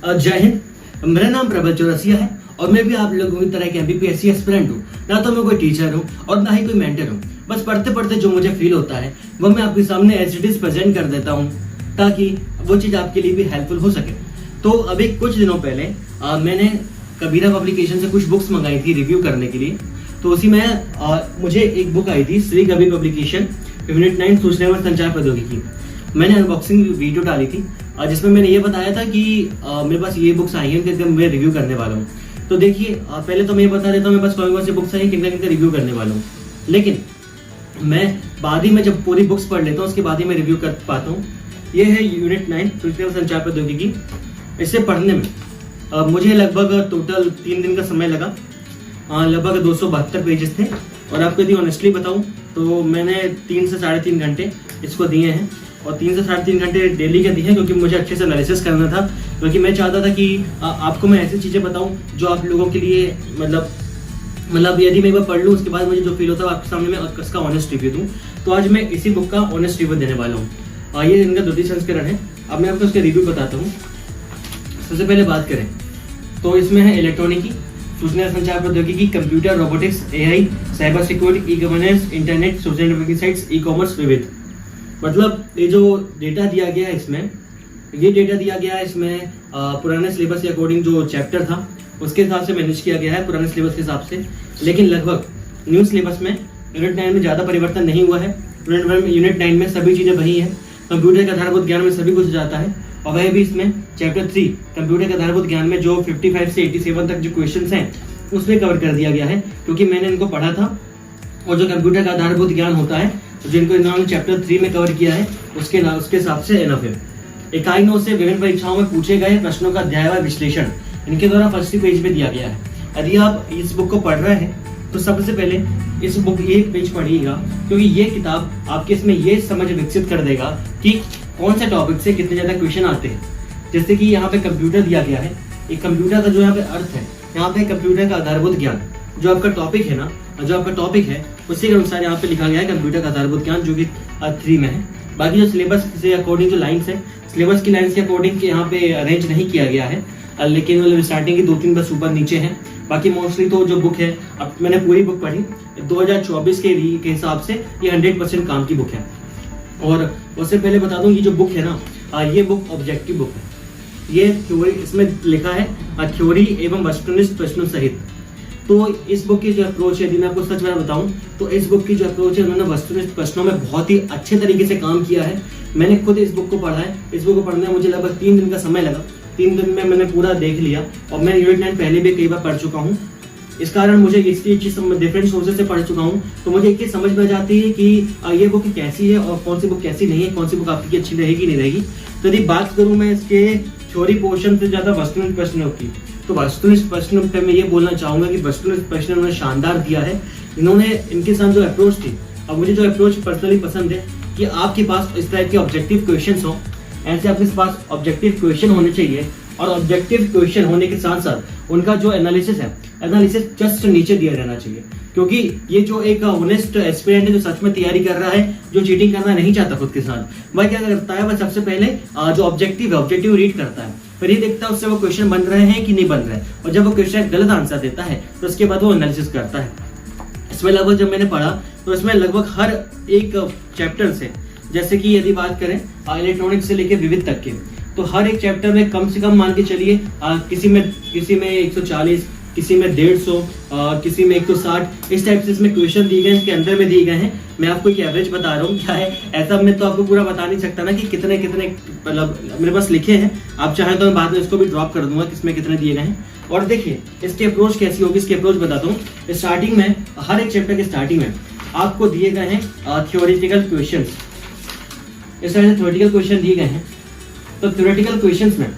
जय हिंद। मेरा नाम प्रबल चौरसिया है और मैं भी आप लोगों की तरह के एमपीपीएससी एस्पिरेंट हूँ। ना तो मैं कोई टीचर हूँ और ना ही कोई मेंटर हूँ। बस पढ़ते पढ़ते जो मुझे फील होता है वो मैं आपके सामने एज इट इज प्रेजेंट कर देता हूँ ताकि वो चीज़ आपके लिए भी हेल्पफुल हो सके। तो अभी कुछ दिनों पहले मैंने कबीरा पब्लिकेशन से कुछ बुक्स मंगाई थी रिव्यू करने के लिए। तो उसी में मुझे एक बुक आई थी श्री कबीर पब्लिकेशन यूनिट 9 सूचना एवं संचार प्रौद्योगिकी। मैंने अनबॉक्सिंग वीडियो डाली थी जिसमें मैंने ये बताया था कि मेरे पास ये बुक्स आई हैं कि मैं रिव्यू करने वाला हूँ। तो देखिए पहले तो मैं ये बता देता हूँ मेरे पास कौन सी बुक्स आई, किन रिव्यू करने वाला हूँ। लेकिन मैं बाद ही में जब पूरी बुक्स पढ़ लेता हूँ उसके बाद ही मैं रिव्यू कर पाता हूँ। ये है यूनिट 9 सूचना एवं संचार प्रौद्योगिकी। इसे पढ़ने में मुझे लगभग टोटल 3 दिन का समय लगा। लगभग 272 पेजेस थे और आपको यदि ऑनेस्टली बताऊं तो मैंने 3 से 3.5 घंटे इसको दिए हैं और 3 से 3.5 घंटे डेली के दिए हैं क्योंकि मुझे अच्छे से एनालिसिस करना था। क्योंकि मैं चाहता था कि आपको मैं ऐसी चीज़ें बताऊं जो आप लोगों के लिए मतलब यदि मैं एक बार पढ़ लूँ उसके बाद मुझे जो फील होता है आपके सामने मैं उसका ऑनेस्ट रिव्यू दूँ। तो आज मैं इसी बुक का ऑनेस्ट रिव्यू देने वाला हूँ। ये इनका द्वितीय संस्करण है। अब मैं आपको उसका रिव्यू बताता हूँ। सबसे पहले बात करें तो इसमें है इलेक्ट्रॉनिकी, सूचना संचार प्रौद्योगिकी, computer, robotics, AI, cyber security, e governance, internet, social networking sites, e commerce, विविध। मतलब ये जो डेटा दिया गया है इसमें पुराने सिलेबस के अकॉर्डिंग जो चैप्टर था उसके हिसाब से मैनेज किया गया है पुराने सिलेबस के हिसाब से। लेकिन लगभग न्यू सिलेबस में यूनिट 9 में ज़्यादा परिवर्तन नहीं हुआ है। यूनिट 9 में सभी चीज़ें वही हैं। कंप्यूटर का आधारभूत ज्ञान में सभी कुछ जाता है और वह भी इसमें चैप्टर 3 कंप्यूटर के आधारभूत ज्ञान में जो 55 से 87 तक जो क्वेश्चंस हैं उसमें कवर कर दिया गया है क्योंकि मैंने इनको पढ़ा था। और जो कंप्यूटर का आधारभूत ज्ञान होता है जिनको इन्होंने चैप्टर 3 में कवर किया है उसके हिसाब से एनफ है। इकाई 9 से विभिन्न परीक्षाओं में पूछे गए प्रश्नों का अध्यायवार विश्लेषण इनके द्वारा फर्स्ट पेज पे दिया गया है। यदि आप इस बुक को पढ़ रहे हैं तो सबसे पहले इस बुक ये पेज पढ़िएगा क्योंकि ये किताब आपके इसमें ये समझ विकसित कर देगा कि कौन से टॉपिक से कितने ज्यादा क्वेश्चन आते हैं। जैसे कि यहाँ पे कंप्यूटर दिया गया है। एक कंप्यूटर का जो यहाँ पे अर्थ है, यहाँ पे कंप्यूटर का आधारभूत ज्ञान जो आपका टॉपिक है ना, जो आपका टॉपिक है उसी के अनुसार यहाँ पे लिखा गया है कंप्यूटर का आधारभूत ज्ञान जो कि 3 में है। बाकी जो सिलेबस से अकॉर्डिंग जो लाइन्स है सिलेबस की लाइन्स के अकॉर्डिंग यहाँ पे अरेंज नहीं किया गया है। लेकिन मतलब स्टार्टिंग की 2-3 बस ऊपर नीचे है। बाकी मोस्टली तो जो बुक है अब मैंने पूरी बुक पढ़ी 2024 के हिसाब से ये 100% काम की बुक है। और उससे पहले बता दूं ये जो बुक है ना ये बुक ऑब्जेक्टिव बुक है। ये थ्योरी इसमें लिखा है थ्योरी एवं वस्तुनिष्ठ प्रश्नों सहित। तो इस बुक की जो अप्रोच है यदि मैं आपको सच में बताऊं तो इस बुक की जो अप्रोच है उन्होंने वस्तुनिष्ठ प्रश्नों में बहुत ही अच्छे तरीके से काम किया है। मैंने खुद इस बुक को पढ़ा है। इस बुक को पढ़ने में मुझे लगभग 3 दिन का समय लगा। 3 दिन में मैंने पूरा देख लिया और मैं यूनिट 9 पहले भी कई बार पढ़ चुका हूँ। इस कारण मुझे इसकी चीज डिफरेंट सोर्सेज से पढ़ चुका हूँ तो मुझे एक चीज समझ में आ जाती है कि ये बुक कैसी है और कौन सी बुक कैसी नहीं है, कौन सी बुक आपकी अच्छी रहेगी नहीं रहेगी। तो यदि बात करूँ मैं इसके थ्योरी पोर्शन से ज्यादा वस्तुनिष्ठ प्रश्नों की तो वस्तुनिष्ठ प्रश्नों पे मैं ये बोलना चाहूंगा कि वस्तुनिष्ठ प्रश्न उन्होंने शानदार दिया है। इन्होंने इनके साथ जो अप्रोच थी और मुझे जो अप्रोच पर्सनली पसंद है कि आपके पास इस तरह के ऑब्जेक्टिव क्वेश्चन हो। ऐसे आपके पास ऑब्जेक्टिव क्वेश्चन होने चाहिए और ऑब्जेक्टिव क्वेश्चन होने के साथ साथ उनका जो एनालिसिस है एनालिसिस जस्ट नीचे दिया रहना चाहिए। क्योंकि ये जो एक ऑनेस्ट एस्पिरेंट है जो सच में तैयारी कर रहा है, जो चीटिंग करना नहीं चाहता खुद के साथ, वह क्या करता है वह सबसे पहले जो ऑब्जेक्टिव रीड करता है, फिर ये देखता है उससे वो क्वेश्चन बन रहे हैं कि नहीं बन रहे हैं और जब वो क्वेश्चन गलत आंसर देता है तो उसके बाद वो एनालिसिस करता है। इसमें लगभग जब मैंने पढ़ा तो इसमें लगभग हर एक चैप्टर से, जैसे कि यदि बात करें इलेक्ट्रॉनिक्स से लेकर विविध तक के, तो हर एक चैप्टर में कम से कम मान के चलिए किसी में 140, किसी में 150, किसी में 160 इस टाइप से इसमें क्वेश्चन दिए गए हैं, इसके अंदर में दिए गए हैं। मैं आपको एक एवरेज बता रहा हूँ क्या है, ऐसा मैं तो आपको पूरा बता नहीं सकता ना कि कितने मतलब मेरे पास लिखे हैं। आप चाहे तो मैं बाद में इसको भी ड्रॉप कर दूंगा किसमें कितने दिए गए हैं। और देखिए इसकी अप्रोच कैसी होगी, इसकी अप्रोच बताता हूँ। स्टार्टिंग में हर एक चैप्टर के स्टार्टिंग में आपको दिए गए हैं थ्योरेटिकल क्वेश्चन। इस तरह से थ्योरेटिकल क्वेश्चन दिए गए हैं। तो थ्योरेटिकल क्वेश्चंस में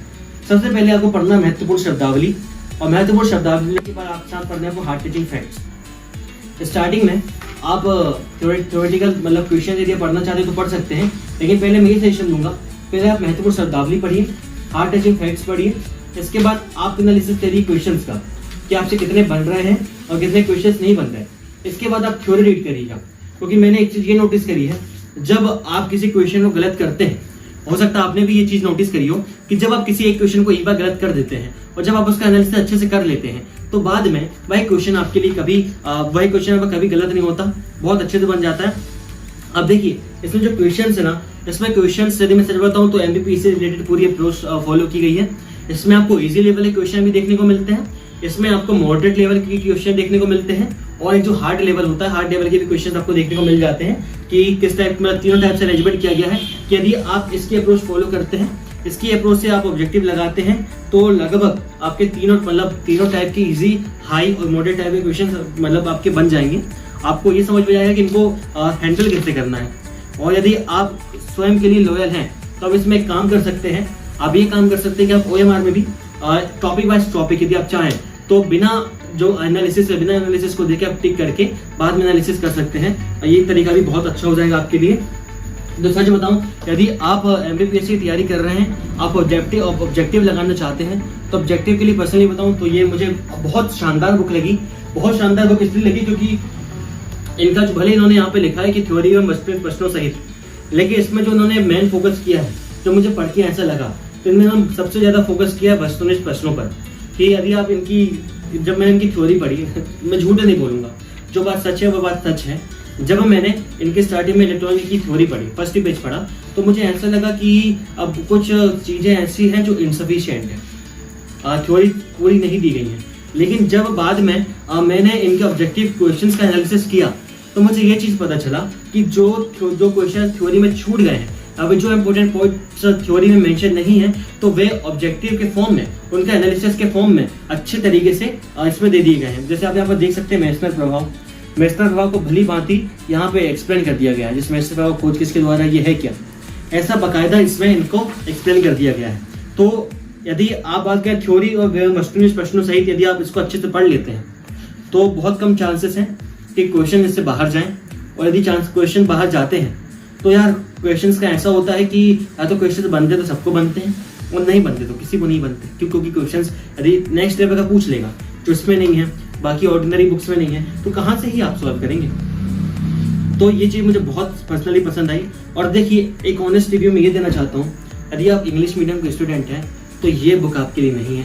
सबसे पहले आपको पढ़ना महत्वपूर्ण शब्दावली और महत्वपूर्ण शब्दावली के बाद आप साथ पढ़ने आपको हार्ट टचिंग फैक्ट्स। स्टार्टिंग में आप थ्योरेटिकल मतलब क्वेश्चन यदि पढ़ना चाहते हो तो पढ़ सकते हैं, लेकिन पहले मैं ये सजेशन दूंगा पहले आप महत्वपूर्ण शब्दावली पढ़िए, हार्ट टचिंग फैक्ट्स पढ़िए। इसके बाद आप एनालिसिस करिए क्वेश्चंस का कि आपसे कितने बन रहे हैं और कितने क्वेश्चंस नहीं बन रहे। इसके बाद आप थ्योरी रीड करिएगा क्योंकि मैंने एक चीज ये नोटिस करी है, जब आप किसी क्वेश्चन को गलत करते हैं हो सकता है आपने भी ये चीज नोटिस करी हो कि जब आप किसी एक क्वेश्चन को एक बार गलत कर देते हैं और जब आप उसका एनालिसिस अच्छे से कर लेते हैं तो बाद में वही क्वेश्चन आपके लिए कभी गलत नहीं होता, बहुत अच्छे से बन जाता है। अब देखिए इसमें जो क्वेश्चन है ना, इसमें क्वेश्चन यदि मैं सच बताऊं तो एमबीपीएस से रिलेटेड पूरी अप्रोच फॉलो की गई है। इसमें आपको इजी लेवल के क्वेश्चन भी देखने को मिलते हैं, इसमें आपको मॉडरेट लेवल के क्वेश्चन देखने को मिलते हैं और एक जो हार्ड लेवल होता है, हार्ड लेवल के भी क्वेश्चन आपको देखने को मिल जाते हैं कि किस टाइप, मतलब तीनों टाइप से अरेंजमेंट किया गया है कि यदि आप इसकी अप्रोच फॉलो करते हैं, इसकी अप्रोच से आप ऑब्जेक्टिव लगाते हैं तो लगभग आपके तीनों टाइप की इजी, हाई और मॉडरेट टाइप के क्वेश्चन मतलब आपके बन जाएंगे। आपको ये समझ में आएगा कि इनको हैंडल कैसे करना है। और यदि आप स्वयं के लिए लॉयल हैं तो आप इसमें एक काम कर सकते हैं, आप ये काम कर सकते हैं कि आप OMR में भी टॉपिक वाइज टॉपिक यदि आप चाहें तो बिना एनालिसिस को देके आप टिक करके बाद में एनालिसिस कर सकते हैं। ये तरीका भी बहुत अच्छा हो जाएगा आपके लिए। तो सच बताऊं, यदि आप MBBS की तैयारी कर रहे हैं, आप ऑब्जेक्टिव लगाना चाहते हैं तो ऑब्जेक्टिव के लिए पर्सनली बताऊं तो ये मुझे बहुत शानदार बुक लगी। बहुत शानदार बुक इसलिए लगी क्योंकि इनका जो भले इन्होंने यहाँ पे लिखा है कि थ्योरी एवं वस्तुनिष्ठ प्रश्नों सहित, लेकिन इसमें जो उन्होंने मेन फोकस किया है, जो मुझे पढ़ के ऐसा लगा, तो इनमें हम सबसे ज्यादा फोकस किया है वस्तुनिष्ठ प्रश्नों पर कि यदि आप जब मैंने इनकी थ्योरी पढ़ी, मैं झूठ नहीं बोलूंगा, जो बात सच है वो बात सच है। जब मैंने इनके स्टार्टिंग में इलेक्ट्रॉनिक की थ्योरी पढ़ी, फर्स्ट ही पेज पढ़ा, तो मुझे ऐसा लगा कि अब कुछ चीजें ऐसी हैं जो इनसफिशिएंट है, थ्योरी पूरी नहीं दी गई है। लेकिन जब बाद में मैंने इनके ऑब्जेक्टिव क्वेश्चंस का एनालिसिस किया तो मुझे ये चीज पता चला कि जो क्वेश्चन थ्योरी में छूट गए हैं, अब जो इंपॉर्टेंट पॉइंट्स थ्योरी में मेंशन नहीं है, तो वे ऑब्जेक्टिव के फॉर्म में, उनका एनालिसिस के फॉर्म में अच्छे तरीके से इसमें दे दिए गए हैं। जैसे आप यहाँ पर देख सकते हैं मेसनर प्रभाव को भली भांति यहाँ पे एक्सप्लेन कर दिया गया है। जिस मेसनर प्रभाव खोज किसके द्वारा ये है क्या, ऐसा बाकायदा इसमें इनको एक्सप्लेन कर दिया गया है। तो यदि आप बात करें थ्योरी और वस्तुनिष्ठ प्रश्नों सहित यदि आप इसको अच्छे से पढ़ लेते हैं तो बहुत कम चांसेस हैं कि क्वेश्चन इससे बाहर जाएं। और यदि क्वेश्चन बाहर जाते हैं तो यार क्वेश्चंस का ऐसा होता है कि या तो क्वेश्चन बनते तो सबको बनते हैं और नहीं बनते तो किसी को नहीं बनते, क्योंकि क्वेश्चंस यदि नेक्स्ट लेवल का पूछ लेगा जो इसमें नहीं है, बाकी ऑर्डिनरी बुक्स में नहीं है, तो कहाँ से ही आप सॉल्व करेंगे। तो ये चीज़ मुझे बहुत पर्सनली पसंद आई। और देखिए एक ऑनेस्ट रिव्यू में ये देना चाहता हूँ, यदि आप इंग्लिश मीडियम के स्टूडेंट हैं तो ये बुक आपके लिए नहीं है।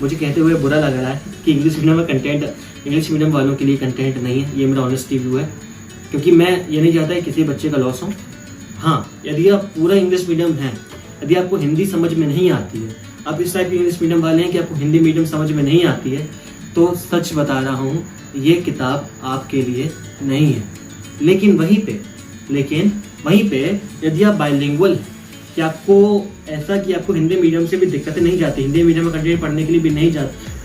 मुझे कहते हुए बुरा लग रहा है कि इंग्लिश मीडियम वालों के लिए कंटेंट नहीं है, ये मेरा ऑनेस्ट रिव्यू है, क्योंकि मैं ये नहीं चाहता कि किसी बच्चे का लॉस हो। हाँ, यदि आप पूरा इंग्लिश मीडियम हैं, यदि आपको हिंदी समझ में नहीं आती है, आप इस टाइप के इंग्लिश मीडियम वाले हैं कि आपको हिंदी मीडियम समझ में नहीं आती है, तो सच बता रहा हूँ ये किताब आपके लिए नहीं है। लेकिन वहीं पे यदि आप बाइलिंगुअल हैं कि आपको ऐसा कि आपको हिंदी मीडियम से भी दिक्कतें नहीं जाती, हिंदी मीडियम में कंटेंट पढ़ने के लिए भी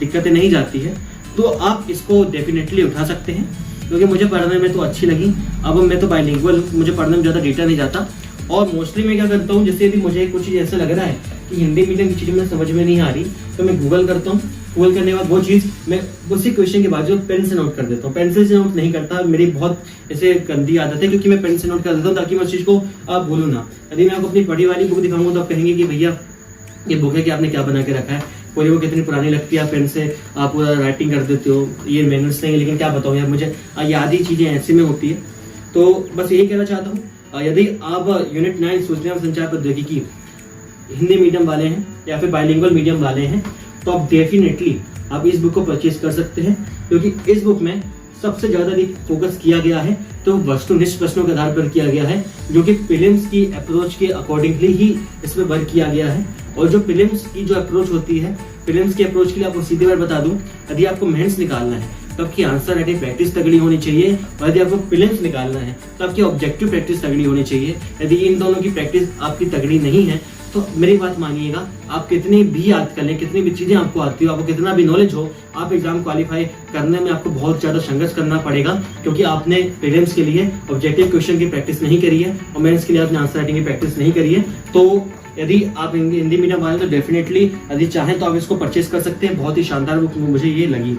दिक्कतें नहीं जाती है, तो आप इसको डेफिनेटली उठा सकते हैं, क्योंकि मुझे पढ़ने में तो अच्छी लगी। अब मैं तो बाइलिंगुअल, मुझे पढ़ने में ज़्यादा डेटा नहीं जाता। और मोस्टली मैं क्या करता हूँ, जैसे यदि मुझे कुछ चीज़ ऐसा लग रहा है कि हिंदी मीडियम की चीज़ मुझे समझ में नहीं आ रही, तो मैं गूगल करता हूँ। गूगल करने के बाद वो चीज़ मैं उसी क्वेश्चन के बाद जो पेन से नोट कर देता हूँ। पेंसिल से नोट नहीं करता, मेरी बहुत ऐसे गंदी आदत है, क्योंकि मैं पेन से नोट कर देता हूँ ताकि मैं उस चीज़ को आप भूलूँ ना। यदि मैं आपको अपनी पढ़ी वाली बुक दिखाऊंगा तो आप कहेंगे कि भैया ये बुक है कि आपने क्या बना के रखा है, पूरी बुक कितनी पुरानी लगती है, आप पेन से आप पूरा राइटिंग कर देते हो, ये मैनर्स नहीं है। लेकिन क्या बताऊँ यार, मुझे याद ही चीज़ें ऐसी में होती है। तो बस यही कहना चाहता हूँ, यदि आप यूनिट 9 सूचना और संचार प्रौद्योगिकी हिंदी मीडियम वाले हैं या फिर बाइलिंगुअल मीडियम वाले हैं, तो आप डेफिनेटली आप इस बुक को परचेज कर सकते हैं, क्योंकि इस बुक में सबसे ज़्यादा फोकस किया गया है तो वस्तुनिष्ठ प्रश्नों के आधार पर किया गया है, जो कि प्रीलिम्स की अप्रोच के अकॉर्डिंगली ही इसमें वर्क किया गया है। और जो प्रीलिम्स की जो अप्रोच होती है, प्रीलिम्स की अप्रोच के लिए आपको सीधी बात बता दूं, यदि आपको मेंस निकालना है तो आपकी आंसर राइटिंग प्रैक्टिस तगड़ी होनी चाहिए, और यदि आपको प्रीलिम्स निकालना है तो आपकी ऑब्जेक्टिव प्रैक्टिस तगड़ी होनी चाहिए। यदि इन दोनों की प्रैक्टिस आपकी तगड़ी नहीं है तो मेरी बात मानिएगा, आप कितनी भी याद कर लें, कितनी भी चीज़ें आपको आती हो, आपको कितना भी नॉलेज हो, आप एग्जाम क्वालिफाई करने में आपको बहुत ज़्यादा संघर्ष करना पड़ेगा, क्योंकि आपने प्रीलिम्स के लिए ऑब्जेक्टिव क्वेश्चन की प्रैक्टिस नहीं करी है और मेंस के लिए आपने आंसर राइटिंग की प्रैक्टिस नहीं करी है। तो यदि आप हिंदी मीडियम वाले तो डेफिनेटली यदि चाहें तो आप इसको परचेज कर सकते हैं। बहुत ही शानदार बुक मुझे ये लगी।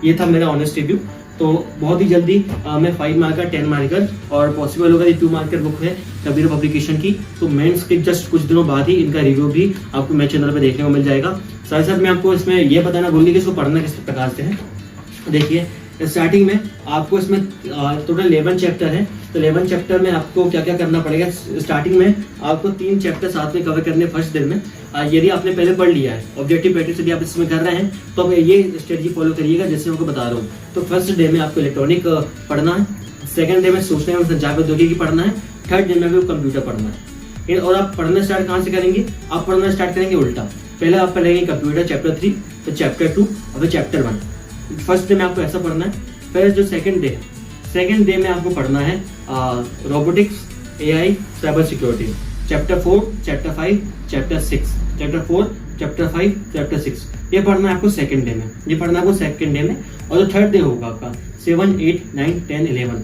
ये था मेरा ऑनेस्ट रिव्यू। तो बहुत ही जल्दी मैं 5 मार्कर 10 मार्कर और पॉसिबल होगा ये 2 मार्कर बुक है कबीर पब्लिकेशन की, तो मेंस के जस्ट कुछ दिनों बाद ही इनका रिव्यू भी आपको मेरे चैनल पे देखने को मिल जाएगा। साथ ही साथ मैं आपको इसमें ये बताना भूल गया कि इसको पढ़ना किस प्रकार से है। देखिए स्टार्टिंग में आपको इसमें टोटल 11 चैप्टर है तो 11 चैप्टर में आपको क्या क्या करना पड़ेगा। स्टार्टिंग में आपको 3 चैप्टर साथ में कवर करने फर्स्ट डे में। यदि आपने पहले पढ़ लिया है, ऑब्जेक्टिव प्रैक्टिस यदि आप इसमें कर रहे हैं, तो अब ये स्ट्रेटजी फॉलो करिएगा जैसे मैं आपको बता रहा हूँ। तो फर्स्ट डे में आपको इलेक्ट्रॉनिक पढ़ना है, सेकंड डे में सूचना एवं संचार प्रौद्योगिकी पढ़ना है, थर्ड डे में भी कंप्यूटर पढ़ना है। और आप पढ़ना स्टार्ट कहाँ से करेंगे? आप पढ़ना स्टार्ट करेंगे उल्टा। पहले आप पढ़ेंगे कंप्यूटर चैप्टर 3, फिर चैप्टर 2 और फिर चैप्टर 1। फर्स्ट डे में आपको ऐसा पढ़ना है। फिर जो सेकंड डे में आपको पढ़ना है robotics, AI, cyber security, chapter 4, chapter 5, chapter 6, chapter 4, chapter 5, chapter 6। ये पढ़ना है आपको सेकंड डे में। और जो थर्ड डे होगा आपका 7, 8, 9, 10, 11,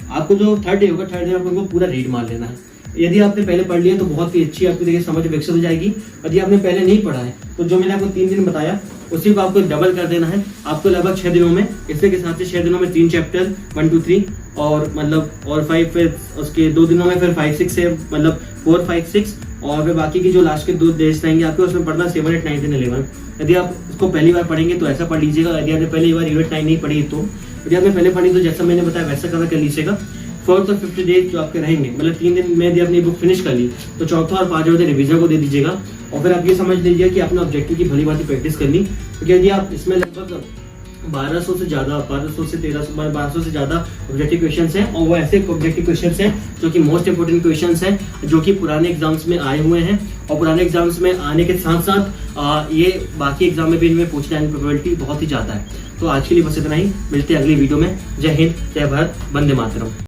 आपको जो थर्ड डे होगा, थर्ड डे आपको पूरा रीड मार लेना है। यदि आपने पहले पढ़ लिया तो बहुत ही अच्छी आपकी देखिए समझ विकसित हो जाएगी। यदि आपने पहले नहीं पढ़ा है तो जो मैंने आपको 3 दिन बताया उसी को आपको डबल कर देना है। आपको लगभग 6 दिनों में, इसके हिसाब से 6 दिनों में 3 चैप्टर 1, 2, 3 और 5, फिर उसके 2 दिनों में फिर 5, 6 से 4, 5, 6 और फिर बाकी की जो लास्ट के 2 डेज रहेंगे आपको उसमें पढ़ना 7, 8, 9, 10, 11। यदि आप इसको पहली बार पढ़ेंगे तो ऐसा पढ़ लीजिएगा। यदि आपने पहली बार यूनिट 9 नहीं पढ़ी तो यदि आपने पहले पढ़ी तो जैसा मैंने बताया वैसा कवर कर लीजिएगा। 4th और 5th डे जो आपके रहेंगे, मतलब 3 दिन में यदि आपने बुक फिनिश कर ली तो 4था और 5वां दिन रिवीजन को दे दीजिएगा। और फिर आप ये समझ लीजिए कि आपने ऑब्जेक्टिव की भली भांति प्रैक्टिस करनी, क्योंकि यदि आप इसमें लगभग 1200 से ज्यादा 1200 से ज्यादा ऑब्जेक्टिव क्वेश्चंस हैं और वो ऐसे ऑब्जेक्टिव क्वेश्चंस हैं जो कि मोस्ट इंपोर्टेंट क्वेश्चंस हैं, जो कि पुराने एग्जाम्स में आए हुए हैं और पुराने एग्जाम्स में आने के साथ साथ ये बाकी एग्जाम में भी इनमें पूछने आने की प्रोबेबिलिटी बहुत ही ज्यादा है। तो आज के लिए बस इतना ही, मिलते हैं अगली वीडियो में। जय हिंद, जय भारत, वंदे मातरम।